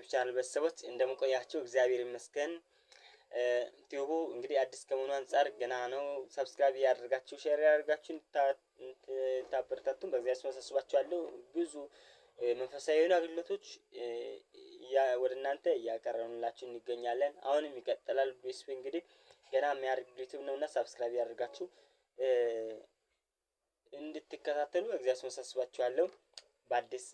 ዩቲዩብ ቻናል ቤተሰቦች እንደምቆያችሁ እግዚአብሔር ይመስገን። ዩቲዩቡ እንግዲህ አዲስ ከመሆኑ አንፃር ገና ነው። ሰብስክራይብ ያደርጋችሁ ሼር ያደርጋችሁ ታበረታቱን በዚያ አሳስባችኋለሁ። ብዙ መንፈሳዊ የሆኑ አገልግሎቶች ወደ እናንተ እያቀረብንላችሁ እንገኛለን። አሁንም ይቀጥላል። ቢስፒ እንግዲህ ገና የሚያደርግ ዩቲዩብ ነውና ሰብስክራይብ ያደርጋችሁ እንድትከታተሉ እግዚአብሔር አሳስባችኋለሁ። በአዲስ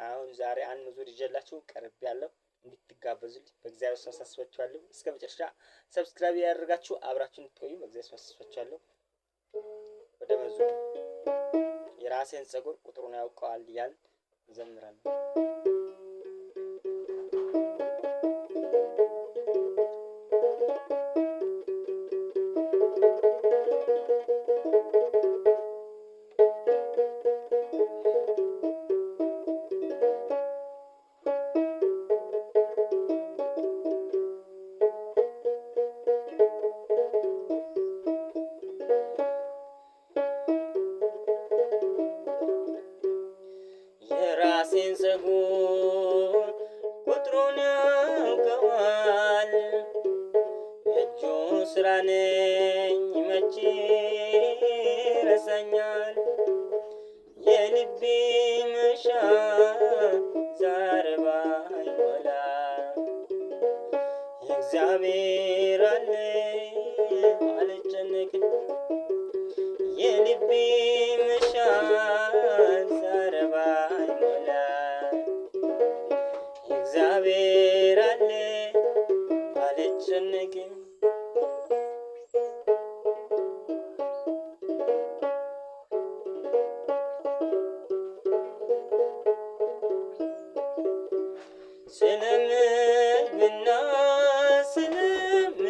አሁን ዛሬ አንድ መዝሙር ይዤላችሁ ቀርቤያለሁ። እንድትጋበዙልኝ በእግዚአብሔር ስም አሳስባችኋለሁ። እስከ መጨረሻ ሰብስክራይብ ያደርጋችሁ አብራችሁ እንድትቆዩ በእግዚአብሔር ስም አሳስባችኋለሁ። ወደ መዝሙሩ የራሴን ፀጉር ቁጥሩን ያውቀዋል እያልን እንዘምራለን። የራሴን ፀጉር ቁጥሩን ያውቀዋል፣ የእጁ ስራ ነኝ መቼ ረሳኛል። የልቤ መሻት ዛሬ ባይሞላ እግዚአብሔር አለ አልጨነቅም። የልቤ መሻት ዛሬ ባይሞላ እግዚአብሔር አለ አልጨነቅም። ስለምግብና ስለምለብሰው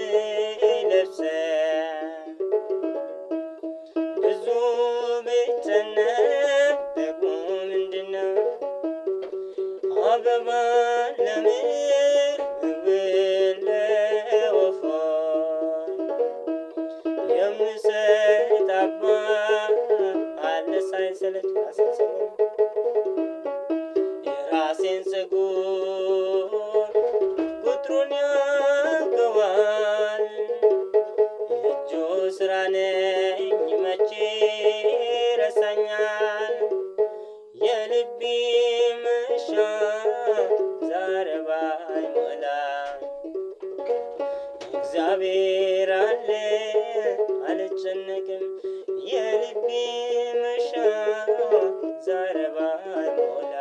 ብዙ ብጨነቅ ደግሞ ምንድነው? አበባ ለምድር ምግብ ለወፎች የምሰጥ አባት አለ ሳይሰለች። የራሴን ፀጉር ቁጥሩን ያውቀዋል፣ የእጁ ስራ ነኝ መቼ ረሳኛል። የልቤ መሻት ዛሬ ባይሞላ እግዚአብሔር አለ አልጨነቅም። የልቤ መሻት ዛሬ ባይሞላ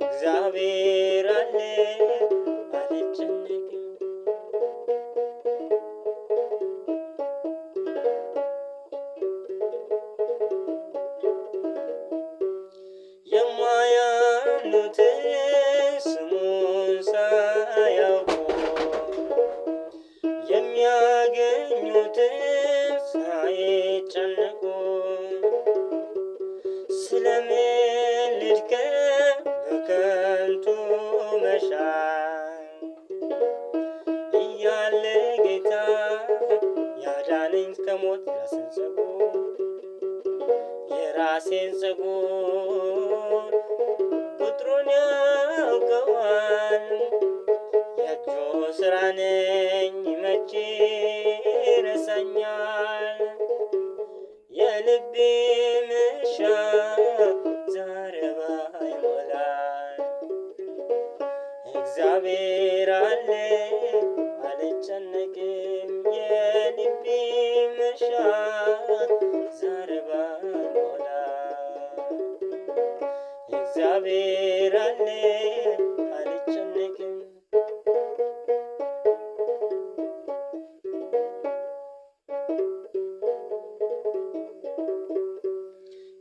እግዚአብሔር አለ አልጨነቅም። የማያምኑትን ስሙን ሳያውቁ የሚያገኙትን ሳይጨነቁ ስለምን ልድከም በከንቱ መሻት እያለ ጌታ ያዳነኝ ከሞት የራሴን ፀጉር ቁጥሩን ያውቀዋል፣ የእጁ ስራ ነኝ መቼ ረሳኛል። የልቤ መሻት ዛሬ ባይሞላ እግዚአብሔር አለ አልጨነቅም። የልቤ መሻት ዛሬ ባይሞላ እግዚአብሔር አለ አልጨነቅም።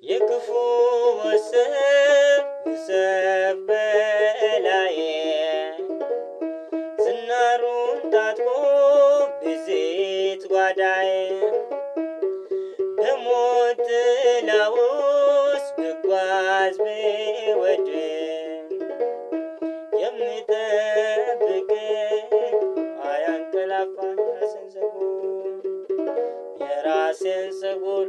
የክፉ ወሰብ በላዬ ዝናሩን ታጥቆ በዘይት ጓዳዬ በሞት ጥላ ውስጥ ብጓዝ ብወድቅ የምጠብቀኝ አያንቀላፋም። የራሴን ፀጉር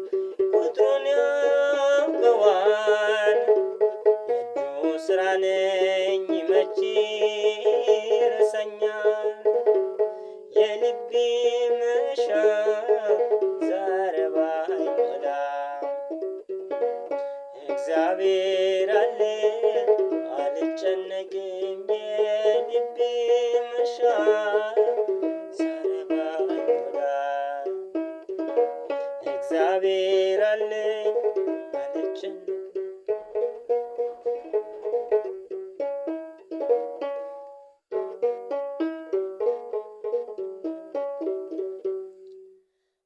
ቁጥሩን ያውቀዋል፣ የእጁ ስራ ስራ ነኝ መቼ ይረሳኛል የልቤ መሻት ዛሬ ባይሞላ እግዚአብሔር አለ አልጨነቅም የልቤ መሻት ዛሬ ባይሞላ እግዚአብሔር አለ አልጨነቅም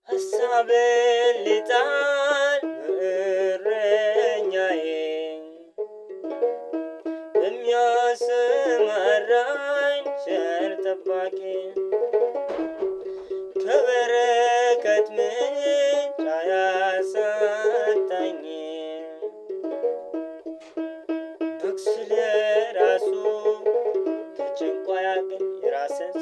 ሀሳብን ሊጣል እረኛዬ በሚያሰማራኝ ቸር ጠባቂ ከበረከት ምንጭ አያሳጣኝ በግ ስለራሱ ተጨንቆ አያውቅም የራሴን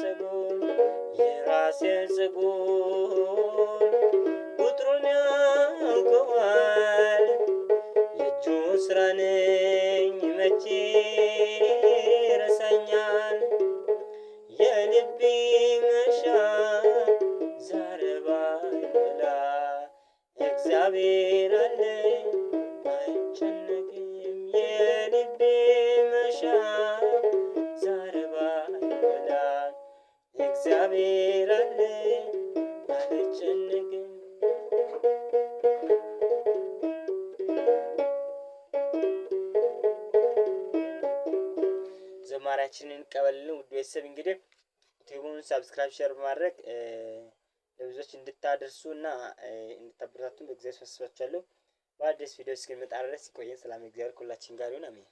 ፀጉር ቁጥሩን ያውቀዋል የእጁ ስራ ነኝ መቼ ይረሳኛል የልቤ መሻት ዛሬ ባይሞላ እግዚአብሔር አለ አይጨነቅም የልቤ መሻት ዛሬ ባይሞላ እግዚአብሔር አለ አልጨነቅም ዘማሪያችንን እንቀበልን። ውድ ቤተሰብ እንግዲህ ዩቲዩቡን ሰብስክራይብ ሼር በማድረግ ለብዙዎች እንድታደርሱና እንድታበረታቱን በእግዚአብሔር አሳስባችኋለሁ። በአዲስ ቪዲዮ እስክንመጣ ድረስ ይቆየን። ሰላም እግዚአብሔር ከሁላችን ጋር ይሁን። አሜን።